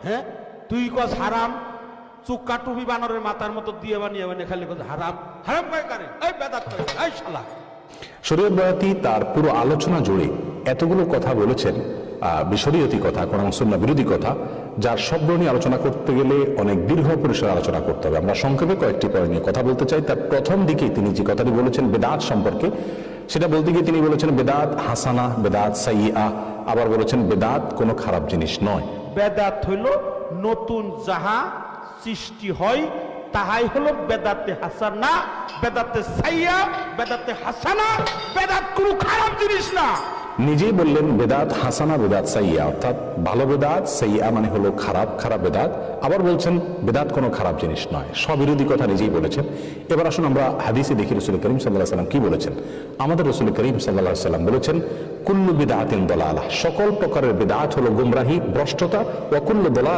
হ্যাঁ তুই কস হারাম, চুক্কা টুপি বানরের মাথার মতো দিয়ে বানিয়ে বানিয়ে খালি কস হারাম। হারাম কয় কারে? এই বেদাত কয়, এই শালা। শরীয়ত বয়াতি তার পুরো আলোচনা জুড়ে এতগুলো কথা বলেছেন, বিশরীয়তি কথা, কোরআন সুন্নাহ বিরোধী কথা, যার শব্দ নিয়ে আলোচনা করতে গেলে অনেক দীর্ঘ পরিসরে আলোচনা করতে হবে। আমরা সংক্ষেপে কয়েকটি পয়েন্ট নিয়ে কথা বলতে চাই। তার প্রথম দিকে তিনি যে কথাটি বলেছেন বেদাত সম্পর্কে, সেটা বলতে গিয়ে তিনি বলেছেন বেদাত হাসানা, বেদাত সাইয়্যা, আবার বলেছেন বেদাত কোনো খারাপ জিনিস নয়। বেদাত হইল নতুন যাহা সৃষ্টি হয় তাহাই হলো বেদাতে হাসানা, বেদাতে সাইয়্যা, বেদাতে হাসানা। বেদাত কোনো খারাপ জিনিস না। নিজেই বললেন বেদাত হাসানা, বেদাত সাইয়্যা, অর্থাৎ ভালো বেদাত, সাইয়্যা মানে হলো খারাপ, খারাপ বেদাত। আবার বলছেন বেদাত কোনো খারাপ জিনিস নয়, স্ববিরোধী কথা নিজেই বলেছেন। এবার আসুন আমরা হাদিসে দেখি রাসূল করিম সাল্লাল্লাহু আলাইহি ওয়াসাল্লাম কি বলেছেন। আমাদের রাসূল করিম সাল্লাল্লাহু আলাইহি ওয়াসাল্লাম বলেছেন কুল্লু বিদআতিন দালালাহ, সকল প্রকারের বিদআত হলো গুমরাহি, ভ্রষ্টতা, ওয়া কুল্লু দালালাহ